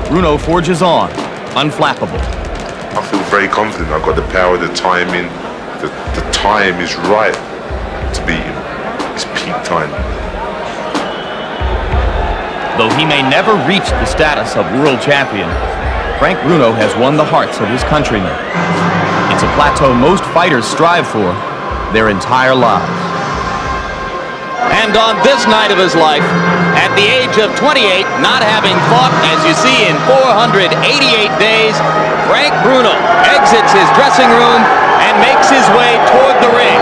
Bruno forges on, unflappable. I feel very confident. I've got the power, the timing. The time is right to beat him. It's peak time. Though he may never reach the status of world champion, Frank Bruno has won the hearts of his countrymen. It's a plateau most fighters strive for their entire lives. And on this night of his life, at the age of 28, not having fought, as you see, in 488 days, Frank Bruno exits his dressing room and makes his way toward the ring.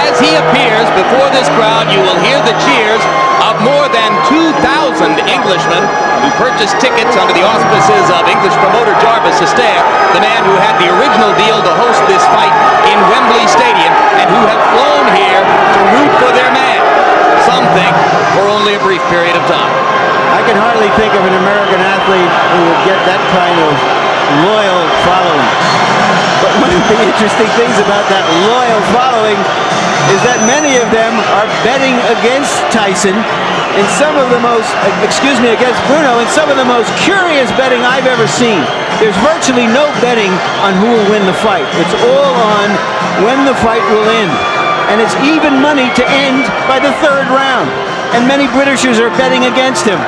As he appears before this crowd, you will hear the cheers of more than 2,000 Englishmen who purchased tickets under the auspices of English promoter Jarvis Astaire, the man who had the original deal to host this fight in Wembley Stadium, and who have flown here to root for their man. Some think for only a brief period of time. I can hardly think of an American athlete who would get that kind of loyal following. But one of the interesting things about that loyal following is that many of them are betting against Tyson in some of the most, against Bruno, in some of the most curious betting I've ever seen. There's virtually no betting on who will win the fight. It's all on when the fight will end. And it's even money to end by the third round. And many Britishers are betting against him.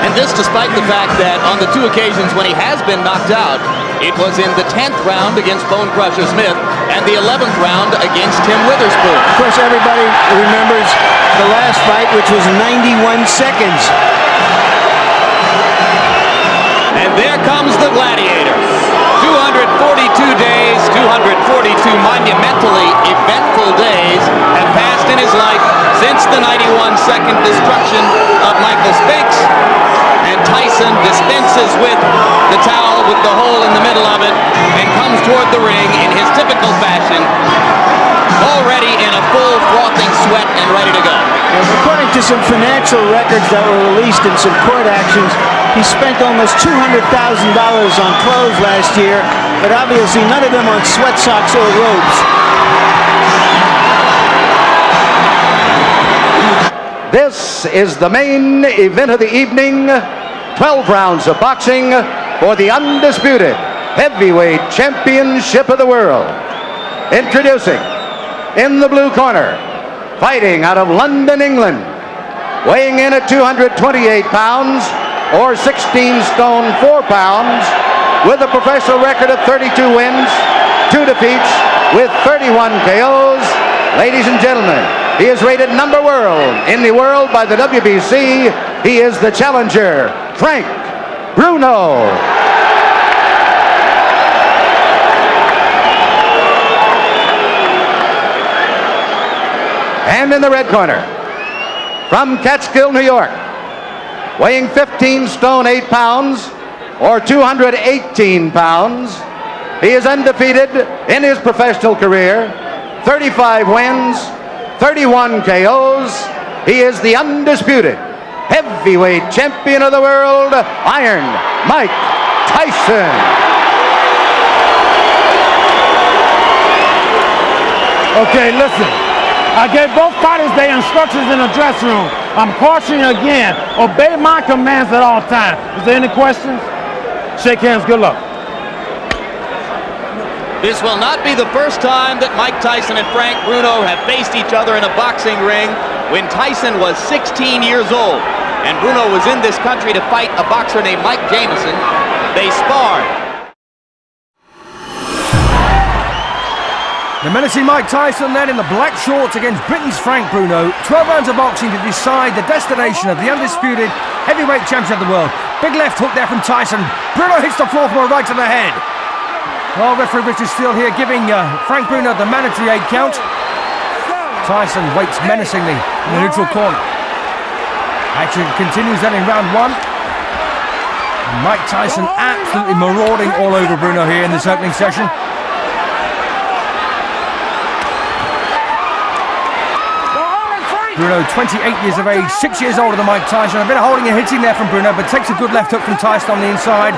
And this despite the fact that on the two occasions when he has been knocked out, it was in the 10th round against Bone Crusher Smith and the 11th round against Tim Witherspoon. Of course, everybody remembers the last fight, which was 91 seconds. And there comes the gladiator. 242 days, 242 monumentally eventful days have passed in his life since the 91-second destruction of Michael Spinks. And Tyson dispenses with the towel with the hole in the middle of it and comes toward the ring in his typical fashion, already in a full frothing sweat and ready to go. According to some financial records that were released in some court actions, he spent almost $200,000 on clothes last year, but obviously none of them on sweat socks or robes. This is the main event of the evening. 12 rounds of boxing for the undisputed heavyweight championship of the world. Introducing, in the blue corner, fighting out of London, England, weighing in at 228 pounds, or 16 stone 4 pounds, with a professional record of 32 wins, 2 defeats, with 31 KOs. Ladies and gentlemen, he is rated number world in the world by the WBC. He is the challenger, Frank Bruno. And in the red corner, from Catskill, New York, weighing 15 stone 8 pounds, or 218 pounds, he is undefeated in his professional career, 35 wins, 31 KOs. He is the undisputed heavyweight champion of the world, Iron Mike Tyson. Okay, listen. I gave both fighters their instructions in the dressing room. I'm cautioning you again. Obey my commands at all times. Is there any questions? Shake hands. Good luck. This will not be the first time that Mike Tyson and Frank Bruno have faced each other in a boxing ring. When Tyson was 16 years old and Bruno was in this country to fight a boxer named Mike Jamison, they sparred. The menacing Mike Tyson then in the black shorts against Britain's Frank Bruno. 12 rounds of boxing to decide the destination of the undisputed heavyweight champion of the world. Big left hook there from Tyson. Bruno hits the floor from a right to the head. Well, referee Richard Steele here giving Frank Bruno the mandatory 8 count. Tyson waits menacingly in the neutral corner. Action continues then in round 1. And Mike Tyson absolutely marauding all over Bruno here in this opening session. Bruno, 28 years of age, 6 years older than Mike Tyson. A bit of holding and hitting there from Bruno, but takes a good left hook from Tyson on the inside.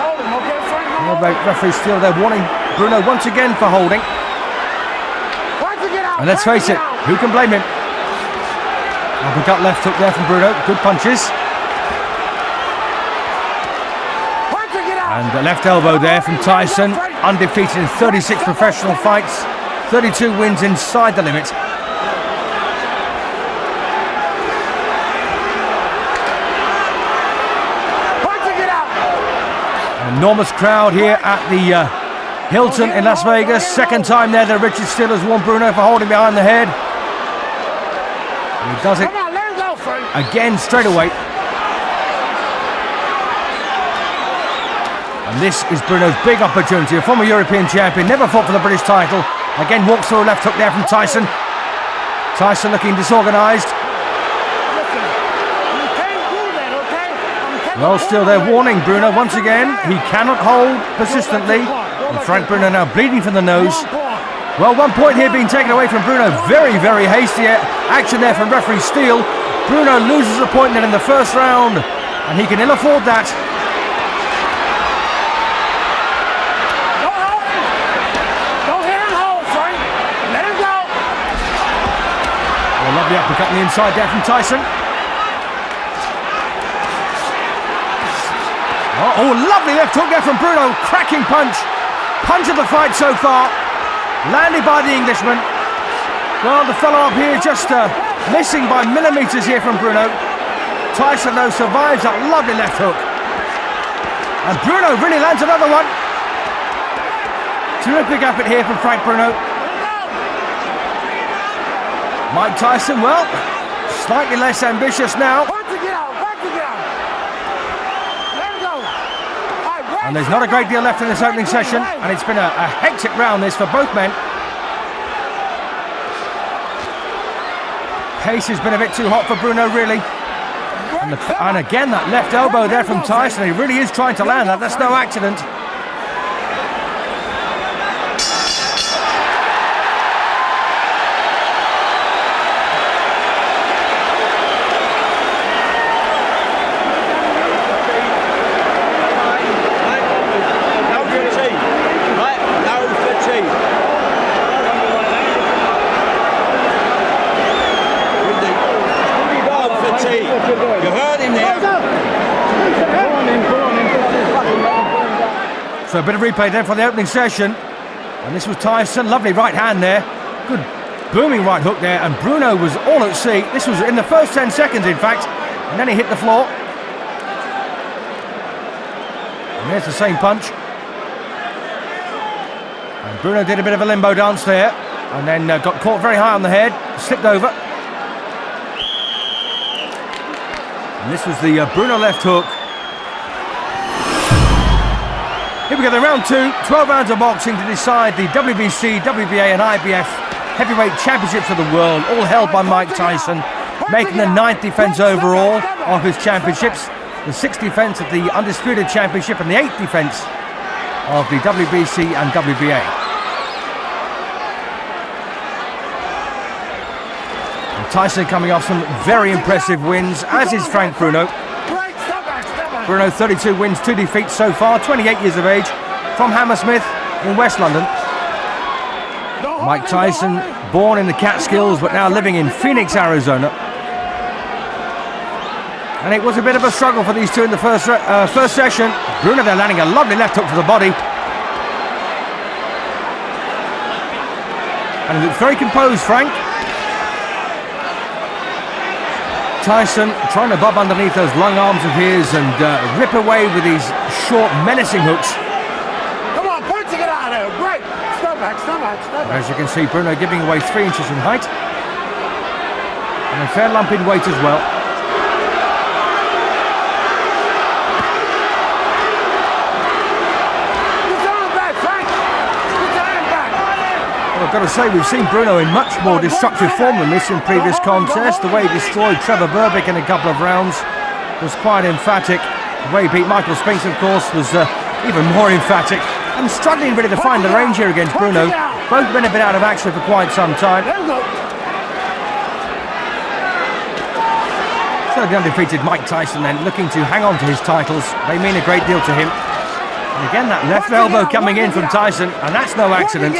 Referee Steele there warning Bruno once again for holding. And let's face it, who can blame him? Uppercut left hook there from Bruno, good punches. And the left elbow there from Tyson, undefeated in 36 professional fights, 32 wins inside the limit. An enormous crowd here at the Hilton in Las Vegas. Second time there that Richard Steele has warned Bruno for holding behind the head. And he does it again straight away. And this is Bruno's big opportunity. A former European champion, never fought for the British title. Again walks through a left hook there from Tyson. Tyson looking disorganised. Well, still they're warning Bruno once again. He cannot hold persistently. And Frank Bruno now bleeding from the nose. Well, 1 point here being taken away from Bruno. Very, very hasty action there from referee Steele. Bruno loses a point then in the first round, and he can ill afford that. Don't hit him home, Frank. Let him go. Well, lovely uppercut on the inside there from Tyson. Oh, lovely left hook there from Bruno. Cracking punch. Punch of the fight so far. Landed by the Englishman. Well, the fellow up here just missing by millimetres here from Bruno. Tyson, though, survives that lovely left hook. And Bruno really lands another one. Terrific effort here from Frank Bruno. Mike Tyson, well, slightly less ambitious now. And there's not a great deal left in this opening session, and it's been a hectic round this for both men. Pace has been a bit too hot for Bruno, really. And again, that left elbow there from Tyson. He really is trying to land that. That's no accident. So a bit of replay then for the opening session. And this was Tyson, lovely right hand there. Good booming right hook there, and Bruno was all at sea. This was in the first 10 seconds, in fact. And then he hit the floor. And there's the same punch. And Bruno did a bit of a limbo dance there. And then got caught very high on the head, slipped over. And this was the Bruno left hook. Here we go, the round two, 12 rounds of boxing to decide the WBC, WBA and IBF heavyweight championships of the world, all held by Mike Tyson, making the 9th defence overall of his championships, the 6th defence of the Undisputed Championship and the 8th defence of the WBC and WBA. And Tyson coming off some very impressive wins, as is Frank Bruno. Bruno, 32 wins, 2 defeats so far, 28 years of age, from Hammersmith in West London. Mike Tyson, born in the Catskills, but now living in Phoenix, Arizona. And it was a bit of a struggle for these two in the first session. Bruno there landing a lovely left hook to the body. And he looks very composed, Frank. Tyson trying to bob underneath those long arms of his and rip away with these short, menacing hooks. Come on, punch it out of there. Great. Step back, step back, step back. As you can see, Bruno giving away 3 inches in height. And a fair lump in weight as well. I've got to say, we've seen Bruno in much more destructive form than this in previous contests. The way he destroyed Trevor Berbick in a couple of rounds was quite emphatic. The way he beat Michael Spinks, of course, was even more emphatic. And struggling really to find the range here against Bruno. Both men have been out of action for quite some time. So the undefeated Mike Tyson then looking to hang on to his titles. They mean a great deal to him. And again, that left elbow coming in from Tyson, and that's no accident.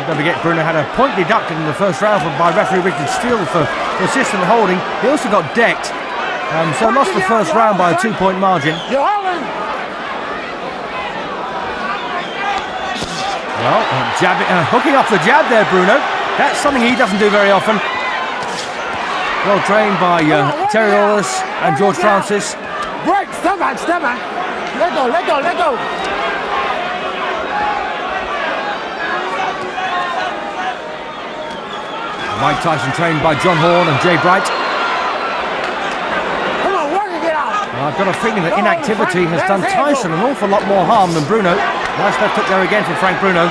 Don't forget, Bruno had a point deducted in the first round by referee Richard Steele for persistent holding. He also got decked So lost the first round by a 2-point margin. Well, hooking off the jab there, Bruno. That's something he doesn't do very often. Well trained by Terry Orris and George Francis. Break, step back. Let go. Mike Tyson trained by John Horn and Jay Bright. Come on, work it out. And I've got a feeling that inactivity has done Tyson an awful lot more harm than Bruno. Nice left hook there again for Frank Bruno.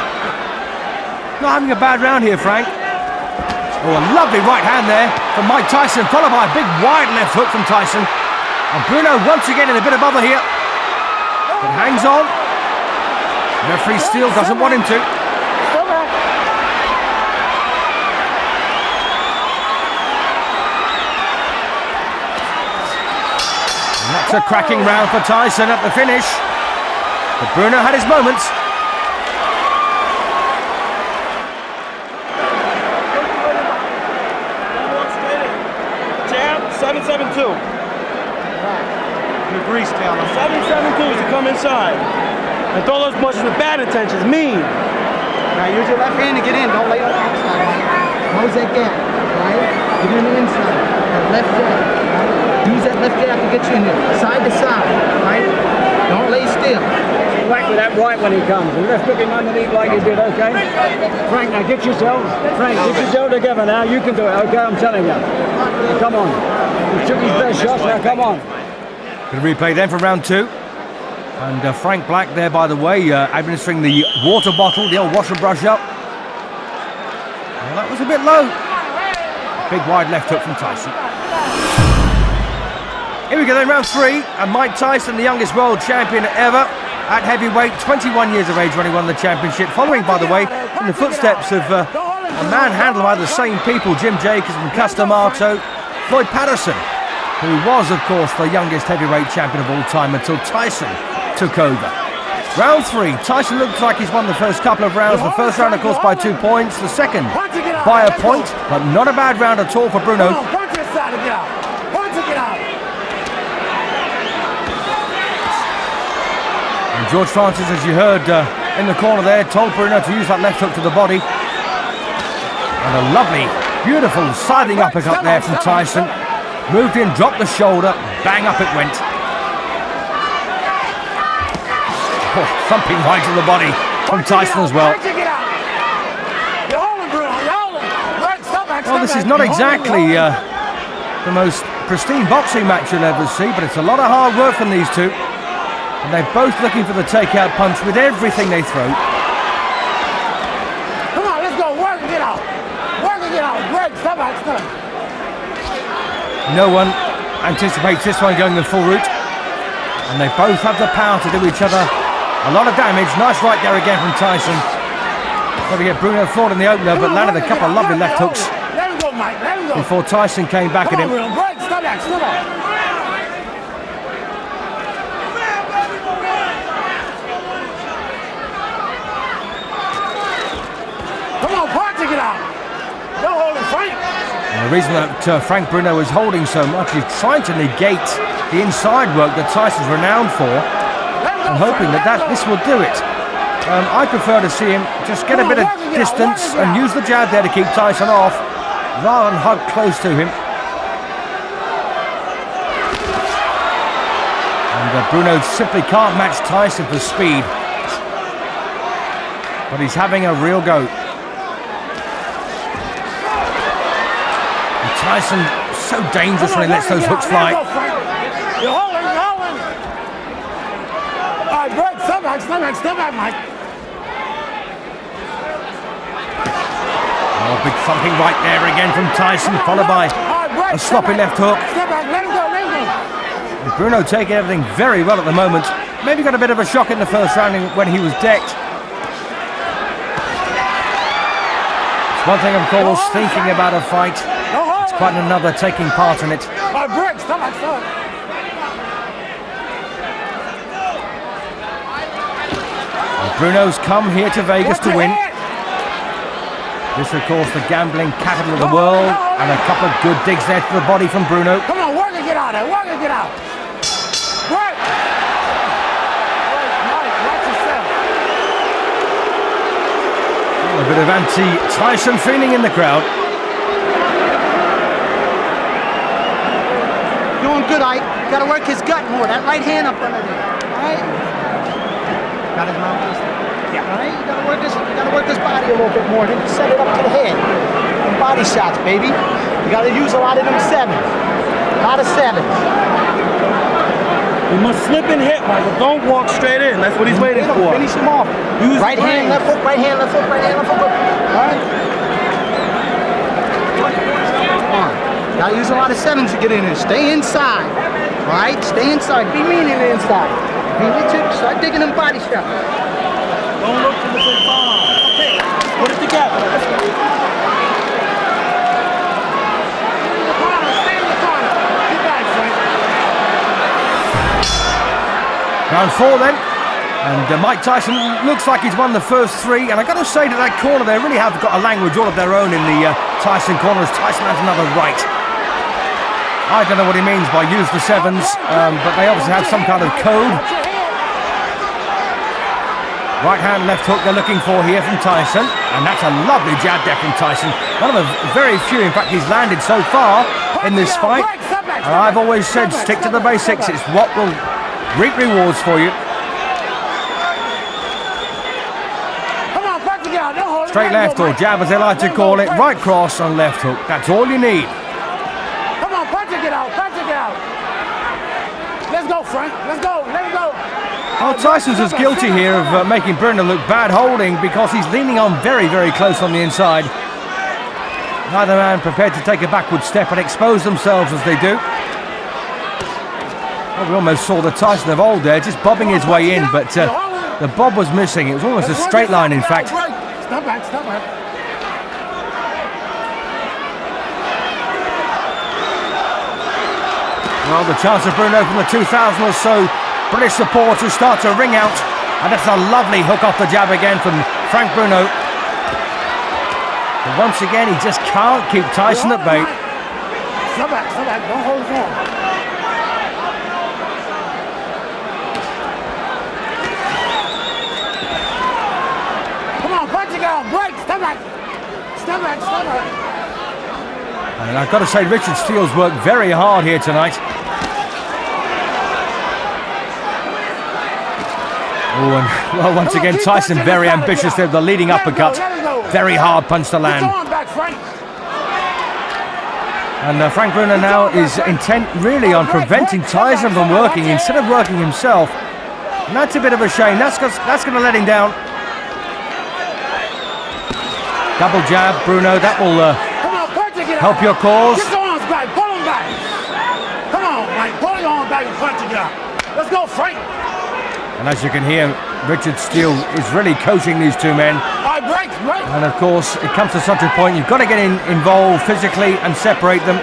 Not having a bad round here, Frank. Oh, a lovely right hand there from Mike Tyson, followed by a big wide left hook from Tyson. And Bruno once again in a bit of bother here. But hangs on. Referee still doesn't want him to. And that's a cracking round for Tyson at the finish. But Bruno had his moments. Jab, 7-7-2. The grease down. 7-7-2 is to come inside. And throw those punches with bad intentions, mean. Now use your left hand to get in. Don't lay on the outside. Close that gap. Right? Get in the inside. That left jab. Right? Use that left jab to get you in there. Side to side. Right? Don't lay still. Whack with that right when he comes. And left hooking underneath like you did, okay? Frank, now get yourself. Frank, get yourself together now. You can do it, okay? I'm telling you. Come on. He took his best shots. Now come on. Good replay then for round two. And Frank Black there, by the way, administering the water bottle, the old wash and brush up. Well, that was a bit low. Big wide left hook from Tyson. Here we go then, round three. And Mike Tyson, the youngest world champion ever at heavyweight, 21 years of age when he won the championship. Following, by the way, in the footsteps of a man handled by the same people, Jim Jacobs and Cus D'Amato, Floyd Patterson, who was, of course, the youngest heavyweight champion of all time until Tyson took over. Round three, Tyson looks like he's won the first couple of rounds. The first round, of course, by 2 points. The second by a point, but not a bad round at all for Bruno. And George Francis, as you heard in the corner there, told Bruno to use that left hook to the body. And a lovely, beautiful siding uppercut there from Tyson. Moved in, dropped the shoulder, bang up it went. Oh, thumping right to the body from Tyson as well. Well, this is not exactly the most pristine boxing match you'll ever see, but it's a lot of hard work from these two. And they're both looking for the takeout punch with everything they throw. Come on, let's go. Work and get out. Work and get out. Greg, step back, step. No one anticipates this one going the full route. And they both have the power to do each other a lot of damage. Nice right there again from Tyson. Got to get Bruno floored in the opener, but landed a couple of lovely left hooks before Tyson came back at him. Come on, punch it out. Don't hold it, Frank. And the reason that Frank Bruno is holding so much is trying to negate the inside work that Tyson's renowned for, and hoping that this will do it. I prefer to see him just get a bit of distance and use the jab there to keep Tyson off, rather than hug close to him. And Bruno simply can't match Tyson for speed, but he's having a real go. And Tyson so dangerous when he lets those hooks fly. You're holding, you're holding. All right, Greg, step back, Mike. Oh, big thumping right there again from Tyson, followed by a sloppy left hook. Step back, let him go. And Bruno taking everything very well at the moment. Maybe got a bit of a shock in the first round when he was decked. It's one thing, of course, thinking about a fight. It's quite another taking part in it. All right, Greg, step back. Bruno's come here to Vegas to win. This, of course, the gambling capital of the world, and a couple of good digs there to the body from Bruno. Come on, work and get out there. Work and get out. Work. Mike, watch yourself. A bit of anti-Tyson feeling in the crowd. Doing good, Ike. Got to work his gut more. That right hand up under there. All right? Got his mouth. Yeah. All right? You got to work his body a little bit more. Then set it up to the head. And body shots, baby. You got to use a lot of them sevens. A lot of sevens. You must slip and hit, Michael. Don't walk straight in. That's what he's waiting for. Finish him off. Use right hand, left hook, right hand, left hook, right hand, left hook. All right? Come on. Gotta use a lot of sevens to get in there. Stay inside. All right? Stay inside. Be mean in the inside. Be Richard. Start digging them body shots. Don't look for the big bomb. Okay. Put it together. Let's go. Stay in the corner. Get back, Frank. Round 4 then. And Mike Tyson looks like he's won the first 3. And I got to say that that corner, they really have got a language all of their own in the Tyson corner, as Tyson has another right. I don't know what he means by use the sevens, but they obviously have some kind of code. Right hand, left hook they're looking for here from Tyson. And that's a lovely jab there from Tyson. One of the very few, in fact, he's landed so far in this fight. And I've always said, stick to the basics. It's what will reap rewards for you. Straight left, or jab as they like to call it. Right cross and left hook. That's all you need. Come on, punch it, get out, punch it, get out. Let's go, Frank. Let's go, let's go. Well, Tyson's as guilty here of making Bruno look bad holding, because he's leaning on very, very close on the inside. Neither man prepared to take a backward step and expose themselves as they do. Well, we almost saw the Tyson of old there, just bobbing his way in, but the bob was missing. It was almost a straight line, in fact. Stop back, stop back. Well, the chance of Bruno from the 2000 or so British supporters start to ring out. And that's a lovely hook off the jab again from Frank Bruno. But once again, he just can't keep Tyson at bay. Stop back, don't hold his hand. Break, step back. Step back, step back. And I've got to say, Richard Steele's worked very hard here tonight. Oh, and well, once again, Tyson very ambitious there, the leading uppercut. Very hard punch to land. And Frank Bruno now is intent really on preventing Tyson from working instead of working himself. And that's a bit of a shame. That's going to let him down. Double jab, Bruno, that will help your cause. Get your arms back, pull them back. Come on, Mike, pull your arms back and punch it out. Let's go, Frank. And as you can hear, Richard Steele is really coaching these two men. All right, break. And of course, it comes to such a point, you've got to get involved physically and separate them.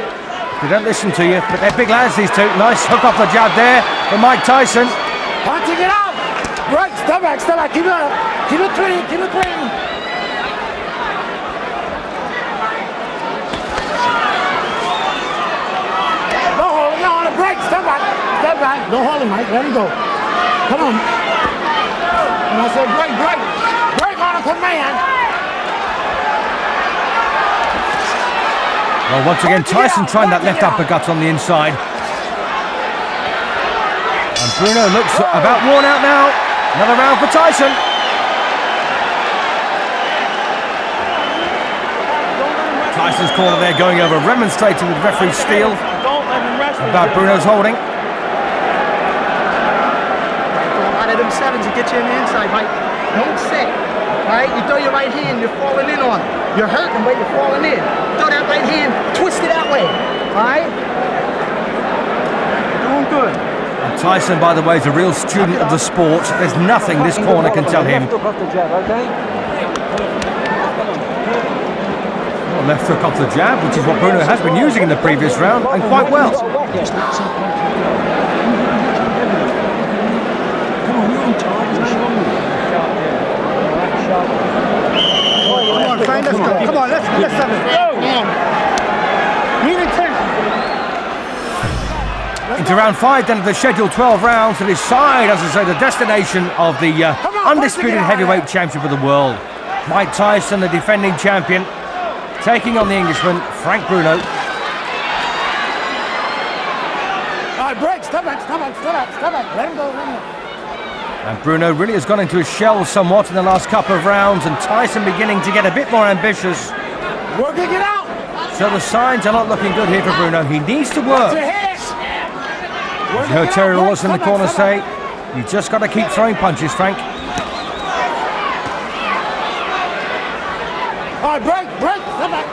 They don't listen to you, but they're big lads, these two. Nice hook off the jab there from Mike Tyson. Punching it out. Break, step back, keep it up. Keep it clean, keep it clean. Break, step back, don't hold him, Mike, let him go. Come on. And I said, break on a command. Well, once again, Tyson trying that left uppercut on the inside. And Bruno looks about worn out now. Another round for Tyson. Tyson's corner there going over, remonstrating with referee Steele about Bruno's holding. A lot of them sevens to get you in the inside, Mike. Don't sit. All right? You throw your right hand, you're falling in on it. You're hurting, but you're falling in. Throw that right hand, twist it that way. All right? Doing good. And Tyson, by the way, is a real student of the sport. There's nothing this corner can tell him. Well, left hook off the jab, which is what Bruno has been using in the previous round, and quite well. Come on, Frank, let's go. Come on, let's go. Mean attention. Into round 5 then of the scheduled 12 rounds to decide, as I say, the destination of the undisputed heavyweight championship of the world. Mike Tyson, the defending champion, taking on the Englishman, Frank Bruno. All right, break. Step back. Let him go. And Bruno really has gone into a shell somewhat in the last couple of rounds, and Tyson beginning to get a bit more ambitious. Working it out. So the signs are not looking good here for Bruno. He needs to work. As you heard Terry Lawless in the corner say, you just got to keep throwing punches, Frank. All right, break. Step back.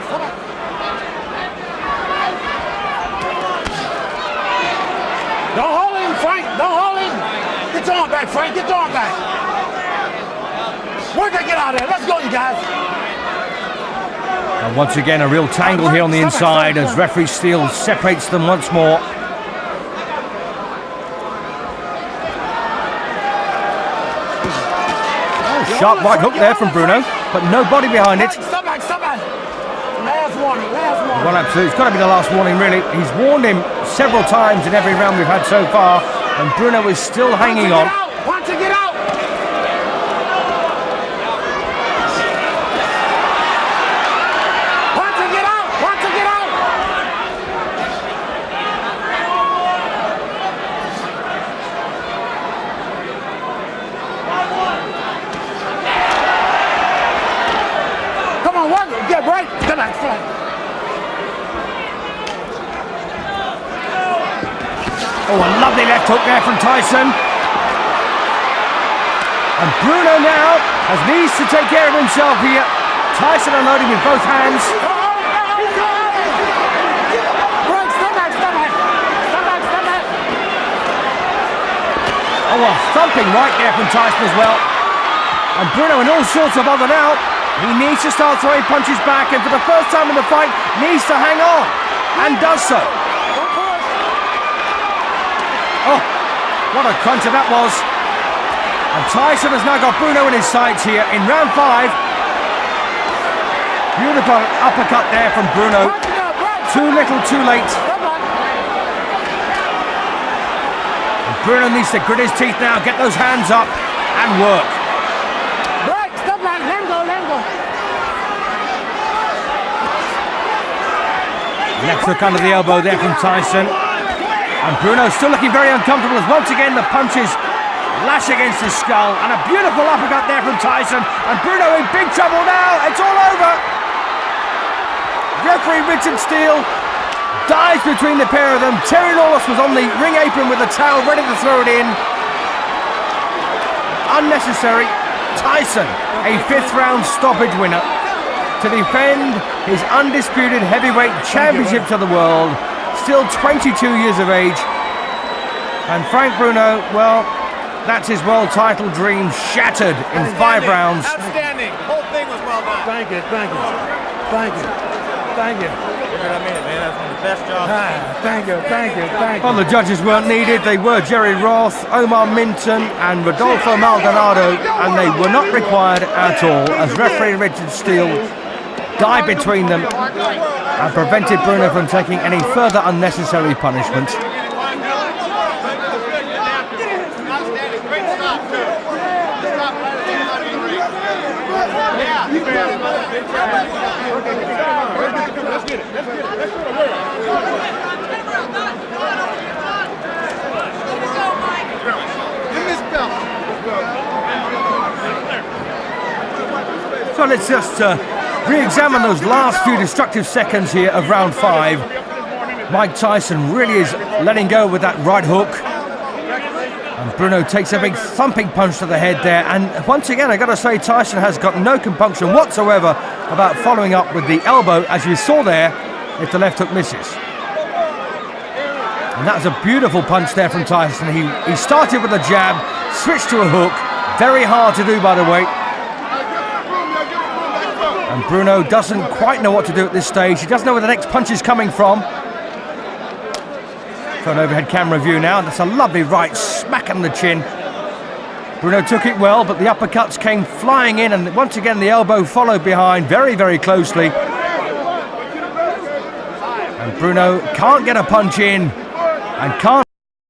Don't hold him, Frank. Don't hold him. Get your arm back, Frank. Get your arm back. Work it, get out of there. Let's go, you guys. And once again, a real tangle here on the inside as referee Steele separates them once more. Sharp right hook there from Bruno, but no body behind it. Stop back. Last warning. Well, absolutely. It's got to be the last warning, really. He's warned him several times in every round we've had so far, and Bruno is still hanging on. Want to get out. Get right. Step back. Oh, a lovely left hook there from Tyson. And Bruno now needs to take care of himself here. Tyson unloading with both hands. Oh, a thumping right there from Tyson as well. And Bruno in all sorts of other now. He needs to start throwing punches back, and for the first time in the fight, needs to hang on, and does so. Oh, what a cruncher that was. And Tyson has now got Bruno in his sights here in round 5. Beautiful uppercut there from Bruno. Too little, too late. And Bruno needs to grit his teeth now, get those hands up, and work. Left hook under the elbow there from Tyson. And Bruno still looking very uncomfortable as once again the punches lash against his skull. And a beautiful uppercut there from Tyson. And Bruno in big trouble now. It's all over. Referee Richard Steele dives between the pair of them. Terry Lawless was on the ring apron with a towel ready to throw it in. Unnecessary. Tyson, a 5th round stoppage winner, to defend his undisputed heavyweight championship to the world, still 22 years of age. And Frank Bruno, well, that's his world title dream shattered in 5 rounds. Outstanding. The whole thing was well done. Thank you. You're gonna mean it, man. That's one of the best jobs. Thank you. Well, the judges weren't needed. They were Jerry Roth, Omar Minton and Rodolfo Maldonado, and they were not required at all, as referee Richard Steele dived between them and prevented Bruno from taking any further unnecessary punishment. So let's just re-examine those last few destructive seconds here of round 5. Mike Tyson really is letting go with that right hook. And Bruno takes a big thumping punch to the head there. And once again, I got to say, Tyson has got no compunction whatsoever about following up with the elbow, as you saw there, if the left hook misses. And that was a beautiful punch there from Tyson. He started with a jab, switched to a hook. Very hard to do, by the way. And Bruno doesn't quite know what to do at this stage. He doesn't know where the next punch is coming from. So an overhead camera view now. That's a lovely right smack on the chin. Bruno took it well, but the uppercuts came flying in, and once again the elbow followed behind very, very closely. And Bruno can't get a punch in and can't